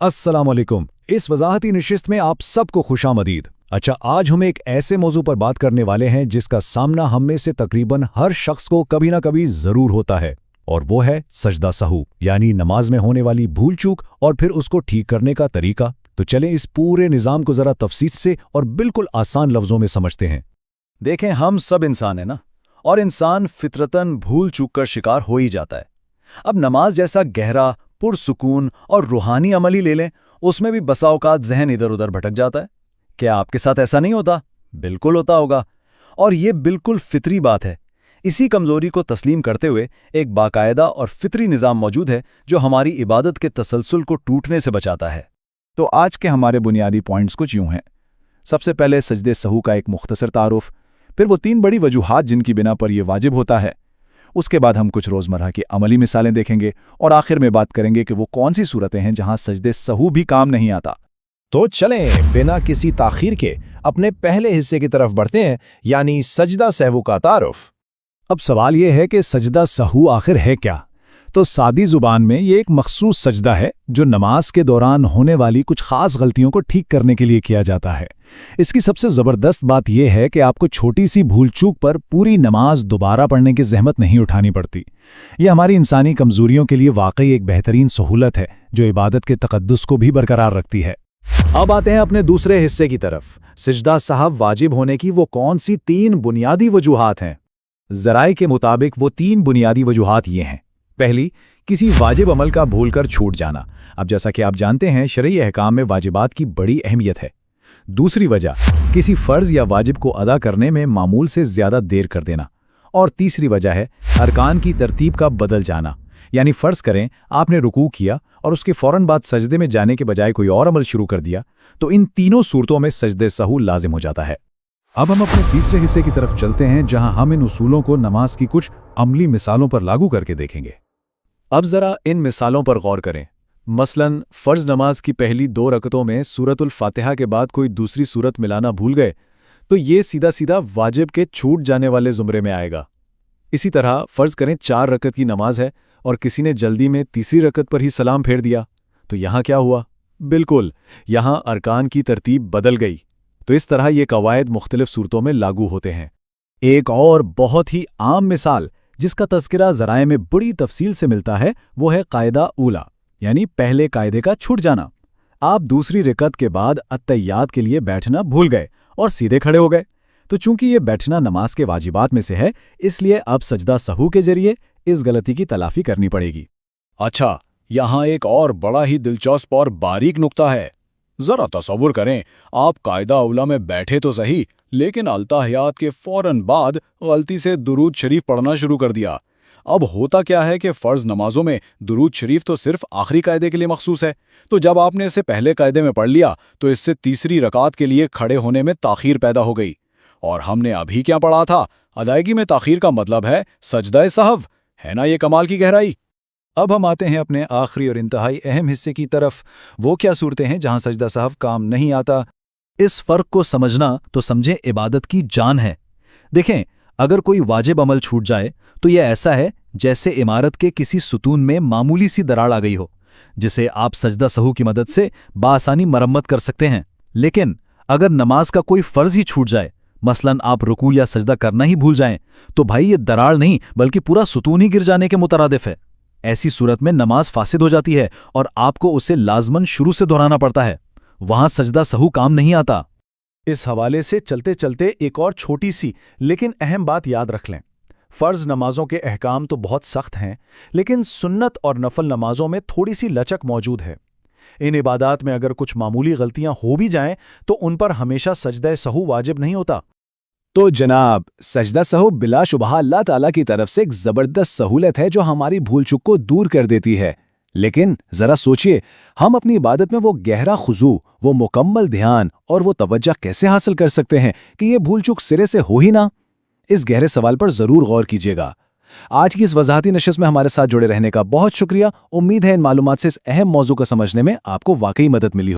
अस्सलाम वालेकुम। इस वजाहती नशिस्त में आप सबको खुशामदीद। अच्छा, आज हम एक ऐसे मौजू पर बात करने वाले हैं जिसका सामना हम में से तकरीबन हर शख्स को कभी ना कभी जरूर होता है, और वो है सजदा सहू, यानी नमाज में होने वाली भूल चूक और फिर उसको ठीक करने का तरीका। तो चलें इस पूरे निज़ाम को ज़रा तफसील से और बिल्कुल आसान लफ्ज़ों में समझते हैं। देखें, हम सब इंसान हैं ना, और इंसान फितरतन भूल चूक कर शिकार हो ही जाता है। अब नमाज जैसा गहरा, पुरसुकून और रूहानी अमल ही ले लें, उसमें भी बसा औकात जहन इधर उधर भटक जाता है। क्या आपके साथ ऐसा नहीं होता? बिल्कुल होता होगा, और ये बिल्कुल फितरी बात है। इसी कमजोरी को तस्लीम करते हुए एक बाकायदा और फितरी निज़ाम मौजूद है जो हमारी इबादत के तसलसल को टूटने से बचाता है। तो आज के हमारे बुनियादी पॉइंट्स कुछ यूं हैं। सबसे पहले सजदे सहू का एक मुख्तसर तारुफ, फिर वो 3 बड़ी वजूहात जिनकी बिना पर यह वाजिब होता है। उसके बाद हम कुछ रोज़मर्रा की अमली मिसालें देखेंगे, और आखिर में बात करेंगे कि वो कौन सी सूरतें हैं जहां सजदे सहू भी काम नहीं आता। तो चलें बिना किसी ताखीर के अपने पहले हिस्से की तरफ बढ़ते हैं, यानी सजदा सहू का तारुफ। अब सवाल यह है कि सजदा सहू आखिर है क्या? तो सादी ज़ुबान में ये एक मखसूस सजदा है जो नमाज के दौरान होने वाली कुछ ख़ास गलतियों को ठीक करने के लिए किया जाता है। इसकी सबसे ज़बरदस्त बात यह है कि आपको छोटी सी भूल चूक पर पूरी नमाज दोबारा पढ़ने की ज़हमत नहीं उठानी पड़ती। यह हमारी इंसानी कमज़ोरियों के लिए वाकई एक बेहतरीन सहूलत है जो इबादत के तक़द्दुस को भी बरकरार रखती है। अब आते हैं अपने दूसरे हिस्से की तरफ। सजदा सहव वाजिब होने की वो कौन सी 3 बुनियादी वजूहात हैं? ज़राए के मुताबिक वो 3 बुनियादी वजूहात ये हैं। पहली, किसी वाजिब अमल का भूलकर छूट जाना। अब जैसा कि आप जानते हैं, शरई अहकाम में वाजिबात की बड़ी अहमियत है। दूसरी वजह, किसी फ़र्ज़ या वाजिब को अदा करने में मामूल से ज़्यादा देर कर देना। और तीसरी वजह है अरकान की तरतीब का बदल जाना, यानी फ़र्ज़ करें आपने रुकू किया और उसके फ़ौरन बाद सजदे में जाने के बजाय कोई और अमल शुरू कर दिया, तो इन तीनों सूरतों में सजदे सहू लाजिम हो जाता है। अब हम अपने तीसरे हिस्से की तरफ चलते हैं जहां हम इन उसूलों को नमाज की कुछ अमली मिसालों पर लागू करके देखेंगे। अब ज़रा इन मिसालों पर गौर करें। मसलन फ़र्ज़ नमाज की पहली 2 रकतों में सूरतुल फातिहा के बाद कोई दूसरी सूरत मिलाना भूल गए, तो ये सीधा सीधा वाजिब के छूट जाने वाले ज़ुमरे में आएगा। इसी तरह फ़र्ज़ करें 4 रकत की नमाज है और किसी ने जल्दी में तीसरी रकत पर ही सलाम फेर दिया, तो यहाँ क्या हुआ? बिल्कुल, यहाँ अरकान की तरतीब बदल गई। तो इस तरह ये कवायद मुख्तलिफ सूरतों में लागू होते हैं। एक और बहुत ही आम मिसाल जिसका तज़किरा ज़राए में बड़ी तफसील से मिलता है, वो है कायदा ऊला, यानी पहले कायदे का छूट जाना। आप दूसरी रकत के बाद अत्तहियात के लिए बैठना भूल गए और सीधे खड़े हो गए, तो चूंकि ये बैठना नमाज के वाजिबात में से है, इसलिए अब सजदा सहू के जरिए इस गलती की तलाफी करनी पड़ेगी। अच्छा, यहाँ एक और बड़ा ही दिलचस्प और बारीक नुक्ता है। ज़रा तसव्वुर करें, आप कायदा औला में बैठे तो सही, लेकिन अल्ताहियात के फ़ौरन बाद गलती से दुरूद शरीफ पढ़ना शुरू कर दिया। अब होता क्या है कि फ़र्ज़ नमाजों में दुरूद शरीफ तो सिर्फ आखिरी कायदे के लिए मखसूस है, तो जब आपने इसे पहले कायदे में पढ़ लिया तो इससे तीसरी रकात के लिए खड़े होने में ताख़ीर पैदा हो गई। और हमने अभी क्या पढ़ा था? अदायगी में ताख़ीर का मतलब है सजदा सहव। है ना ये कमाल की गहराई? अब हम आते हैं अपने आखिरी और इंतहाई अहम हिस्से की तरफ। वो क्या सूरतें हैं जहां सजदा सहव काम नहीं आता? इस फ़र्क को समझना तो समझें इबादत की जान है। देखें, अगर कोई वाजिब अमल छूट जाए तो यह ऐसा है जैसे इमारत के किसी सुतून में मामूली सी दरार आ गई हो, जिसे आप सजदा सहू की मदद से बासानी मरम्मत कर सकते हैं। लेकिन अगर नमाज का कोई फ़र्ज़ ही छूट जाए, मसलन आप रुकू या सजदा करना ही भूल जाएं, तो भाई ये दरार नहीं बल्कि पूरा सुतून ही गिर जाने के मुतरादिफ है। ऐसी सूरत में नमाज फासिद हो जाती है और आपको उसे लाजमन शुरू से दोहराना पड़ता है। वहां सजदा सहू काम नहीं आता। इस हवाले से चलते चलते एक और छोटी सी लेकिन अहम बात याद रख लें। फ़र्ज़ नमाजों के अहकाम तो बहुत सख्त हैं, लेकिन सुन्नत और नफल नमाजों में थोड़ी सी लचक मौजूद है। इन इबादात में अगर कुछ मामूली गलतियां हो भी जाएं तो उन पर हमेशा सजदा सहू वाजिब नहीं होता। तो जनाब, सजदा सहू बिलाशुबहा अल्लाह ताला की तरफ से एक ज़बरदस्त सहूलत है जो हमारी भूल चूक को दूर कर देती है। लेकिन ज़रा सोचिए, हम अपनी इबादत में वो गहरा खुजू, वो मुकम्मल ध्यान और वो तवज्जो कैसे हासिल कर सकते हैं कि ये भूल चूक सिरे से हो ही ना? इस गहरे सवाल पर ज़रूर गौर कीजिएगा। आज की इस वजाहती नशिस्त में हमारे साथ जुड़े रहने का बहुत शुक्रिया। उम्मीद है इन मालूमात से इस अहम मौजू को समझने में आपको वाकई मदद मिली हो।